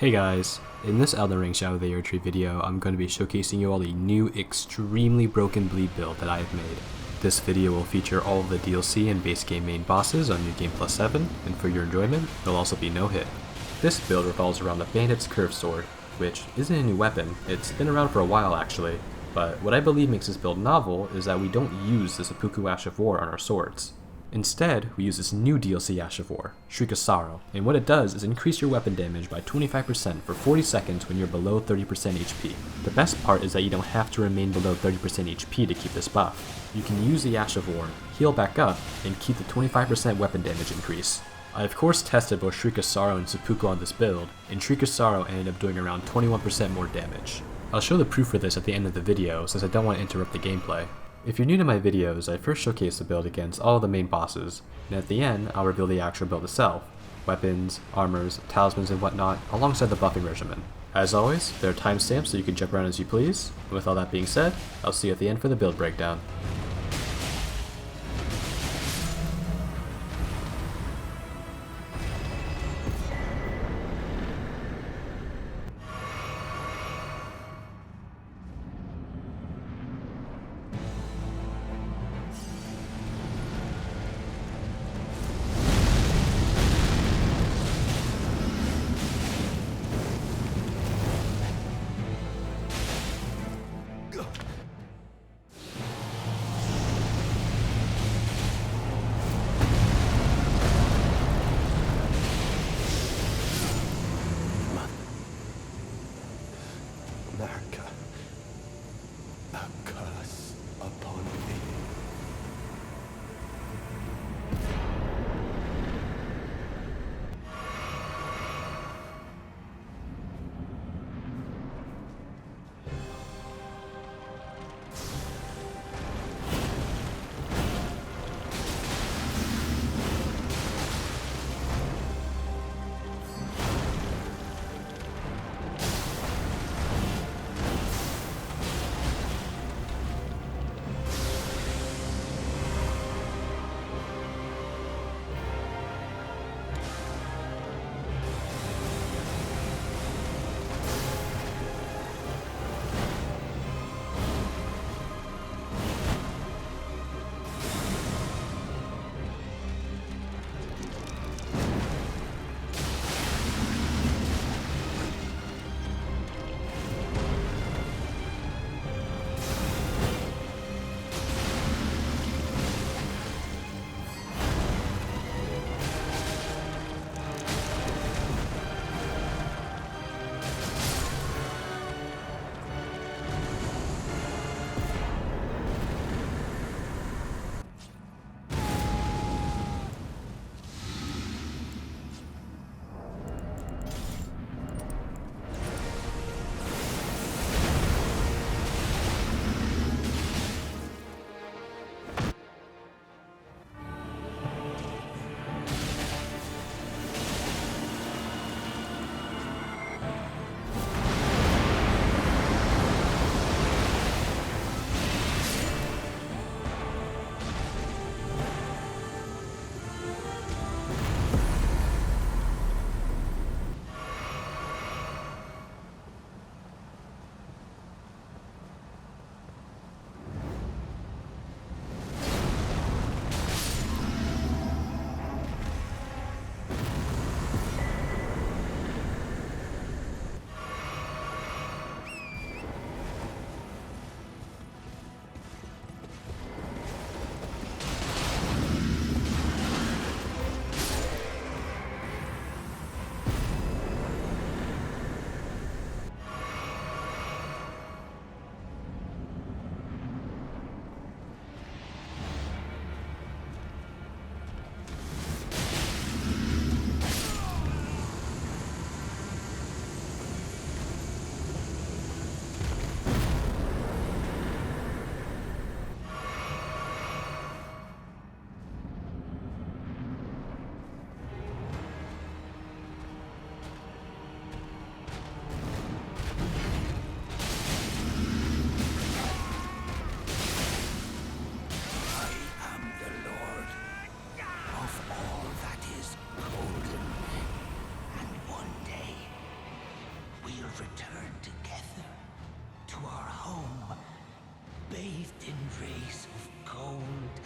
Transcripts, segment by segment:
Hey guys, in this Elden Ring Shadow of the Erdtree video, I'm going to be showcasing you all the new extremely broken bleed build that I have made. This video will feature all of the DLC and base game main bosses on NG+7, and for your enjoyment, there'll also be no hit. This build revolves around the Bandit's Curved Sword, which isn't a new weapon, it's been around for a while actually, but what I believe makes this build novel is that we don't use the Seppuku Ash of War on our swords. Instead, we use this new DLC Ash of War, Shriek of Sorrow, and what it does is increase your weapon damage by 25% for 40 seconds when you're below 30% HP. The best part is that you don't have to remain below 30% HP to keep this buff. You can use the Ash of War, heal back up, and keep the 25% weapon damage increase. I of course tested both Shriek of Sorrow and Seppuku on this build, and Shriek of Sorrow ended up doing around 21% more damage. I'll show the proof for this at the end of the video since I don't want to interrupt the gameplay. If you're new to my videos, I first showcase the build against all of the main bosses, and at the end, I'll reveal the actual build itself, weapons, armors, talismans, and whatnot, alongside the buffing regimen. As always, there are timestamps so you can jump around as you please, and with all that being said, I'll see you at the end for the build breakdown. will return together to our home, bathed in rays of gold.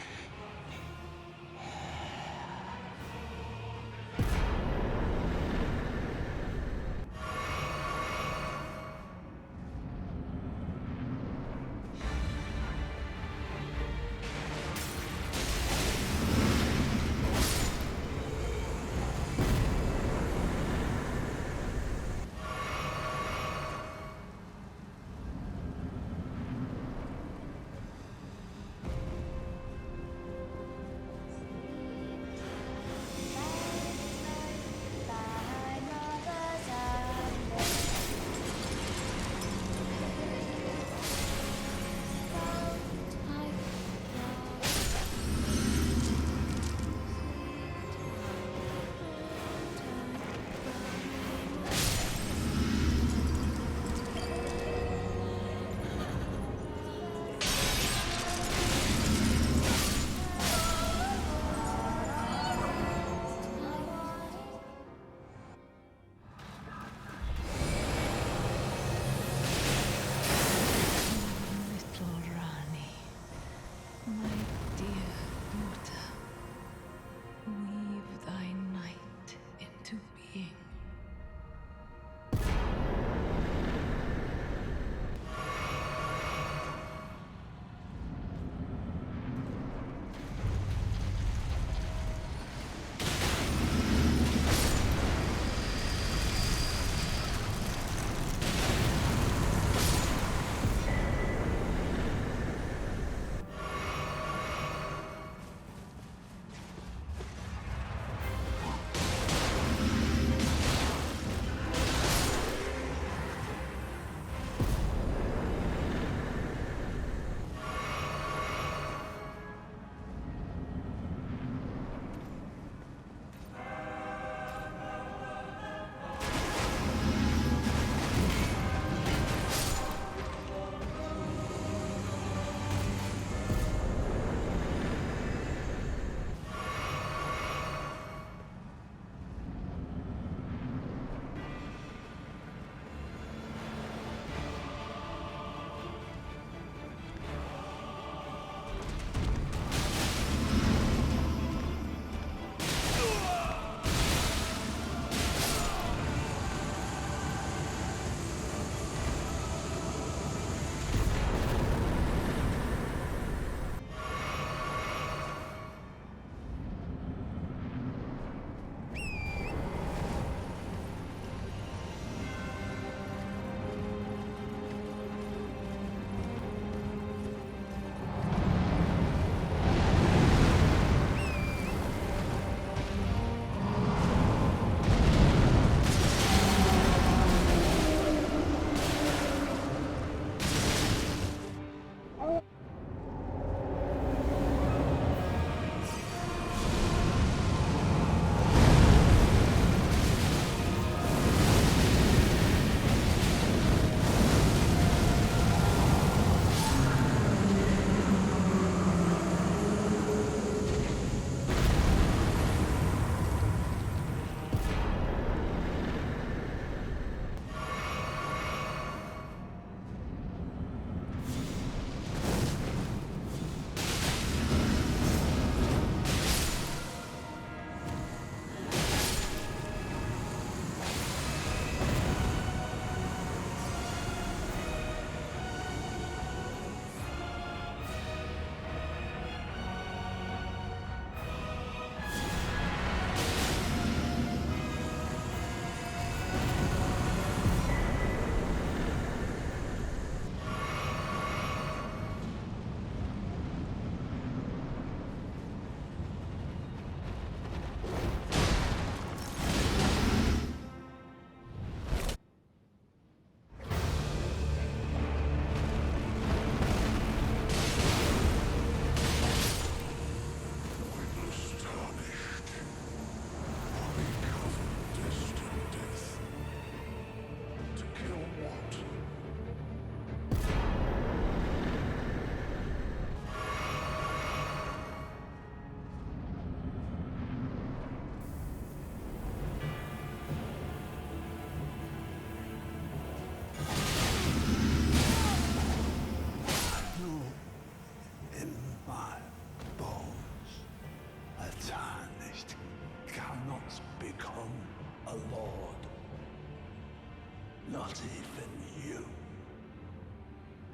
Not even you.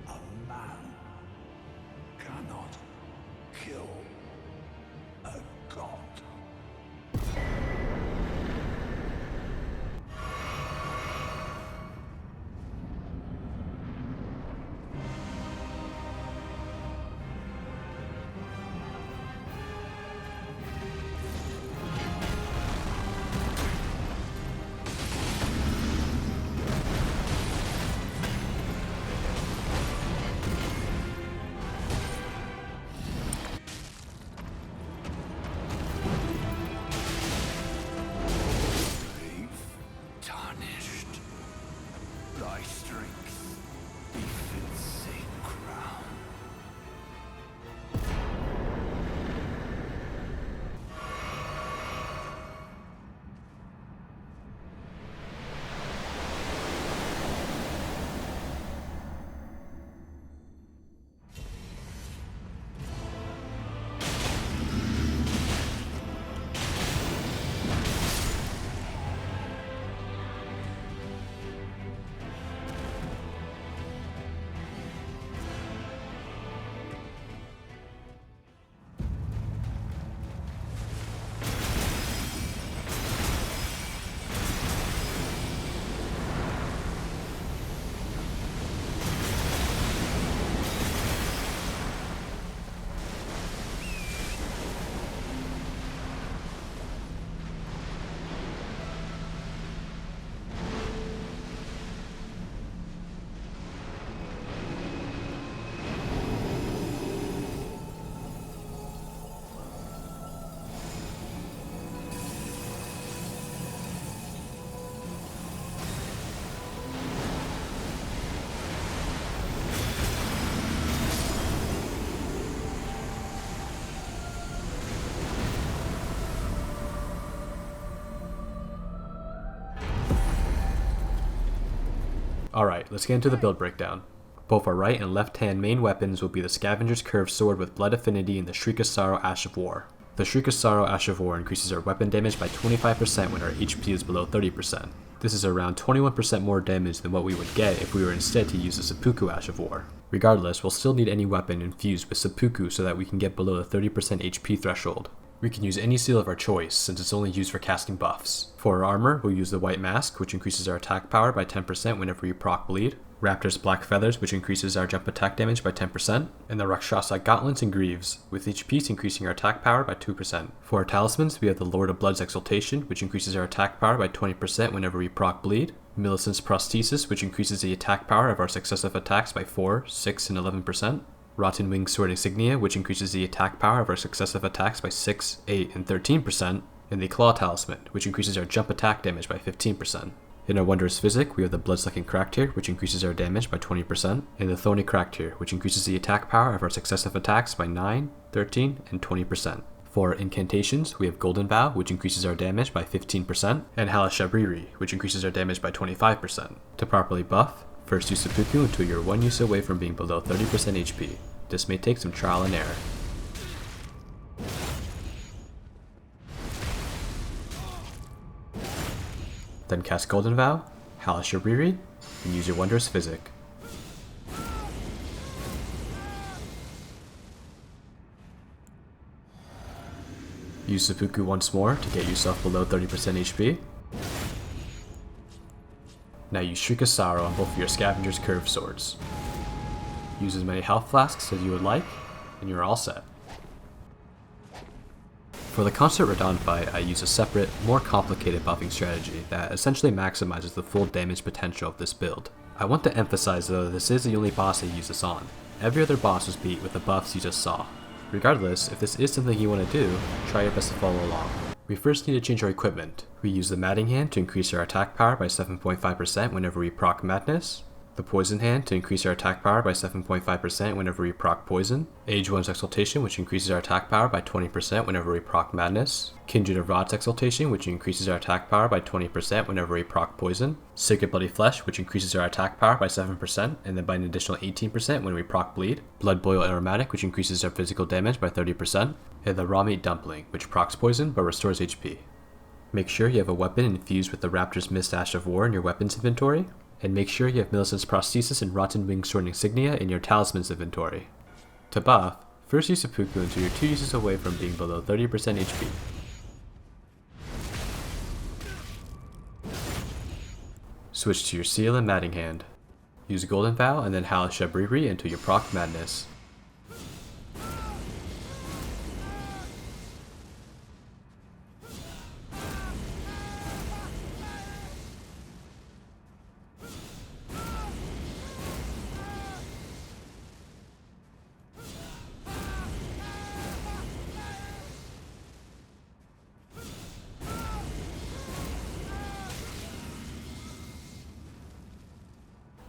A man cannot kill a god. Alright, let's get into the build breakdown. Both our right and left hand main weapons will be the Scavenger's Curved Sword with Blood Affinity and the Shriek of Sorrow Ash of War. The Shriek of Sorrow Ash of War increases our weapon damage by 25% when our HP is below 30%. This is around 21% more damage than what we would get if we were instead to use the Seppuku Ash of War. Regardless, we'll still need any weapon infused with Seppuku so that we can get below the 30% HP threshold. We can use any seal of our choice, since it's only used for casting buffs. For our armor, we'll use the White Mask, which increases our attack power by 10% whenever we proc bleed, Raptor's Black Feathers, which increases our jump attack damage by 10%, and the Rakshasa Gauntlets and Greaves, with each piece increasing our attack power by 2%. For our talismans, we have the Lord of Blood's Exaltation, which increases our attack power by 20% whenever we proc bleed, Millicent's Prosthesis, which increases the attack power of our successive attacks by 4, 6, and 11%, Rotten Wing Sword Insignia, which increases the attack power of our successive attacks by 6, 8, and 13%, and the Claw Talisman, which increases our jump attack damage by 15%. In our Wondrous Physic, we have the Bloodsucking Cracktear, which increases our damage by 20%, and the Thorny Cracktear, which increases the attack power of our successive attacks by 9, 13, and 20%. For our incantations, we have Golden Vow, which increases our damage by 15%, and Halashabriri, which increases our damage by 25%. To properly buff, first use Seppuku until you're one use away from being below 30% HP. This may take some trial and error. Then cast Golden Vow, Halashabriri, and use your Wondrous Physic. Use Seppuku once more to get yourself below 30% HP. Now use Shriek of Sorrow on both of your Scavenger's Curved Swords. Use as many health flasks as you would like, and you're all set. For the Consort Radahn fight, I use a separate, more complicated buffing strategy that essentially maximizes the full damage potential of this build. I want to emphasize though that this is the only boss I use this on. Every other boss was beat with the buffs you just saw. Regardless, if this is something you want to do, try your best to follow along. We first need to change our equipment. We use the Madding Hand to increase our attack power by 7.5% whenever we proc Madness, the Poison Hand to increase our attack power by 7.5% whenever we proc Poison, Age 1's Exaltation, which increases our attack power by 20% whenever we proc Madness, Kindred of Rod's Exaltation, which increases our attack power by 20% whenever we proc Poison, Sacred Bloody Flesh, which increases our attack power by 7% and then by an additional 18% when we proc Bleed, Blood Boil Aromatic, which increases our physical damage by 30%, and the Raw Meat Dumpling, which procs Poison but restores HP. Make sure you have a weapon infused with the Raptor's Mist Ash of War in your weapons inventory, And make sure you have Millicent's Prosthesis and Rotten Wing Sword Insignia in your Talisman's inventory. To buff, first use Seppuku until you're 2 uses away from being below 30% HP. Switch to your Seal and Matting Hand. Use Golden Vow and then Howl Shabriri until you proc Madness.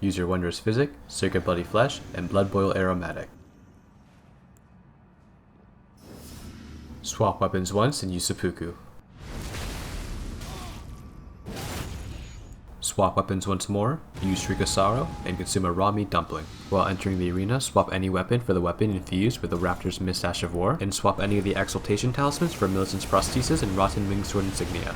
Use your Wondrous Physic, Circuit Bloody Flesh, and Blood Boil Aromatic. Swap weapons once and use Seppuku. Swap weapons once more, use Shriek of Sorrow, and consume a raw meat dumpling. While entering the arena, swap any weapon for the weapon infused with the Raptor's Mist-Ash of War, and swap any of the Exaltation Talismans for Millicent's Prosthesis and Rotten Wing Sword Insignia.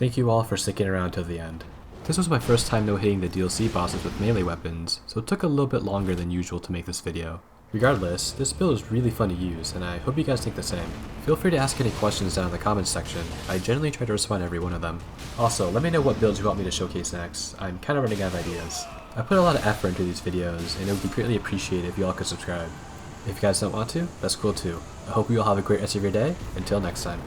Thank you all for sticking around till the end. This was my first time no-hitting the DLC bosses with melee weapons, so it took a little bit longer than usual to make this video. Regardless, this build is really fun to use, and I hope you guys think the same. Feel free to ask any questions down in the comments section. I generally try to respond to every one of them. Also, let me know what builds you want me to showcase next. I'm kind of running out of ideas. I put a lot of effort into these videos, and it would be greatly appreciated if you all could subscribe. If you guys don't want to, that's cool too. I hope you all have a great rest of your day. Until next time.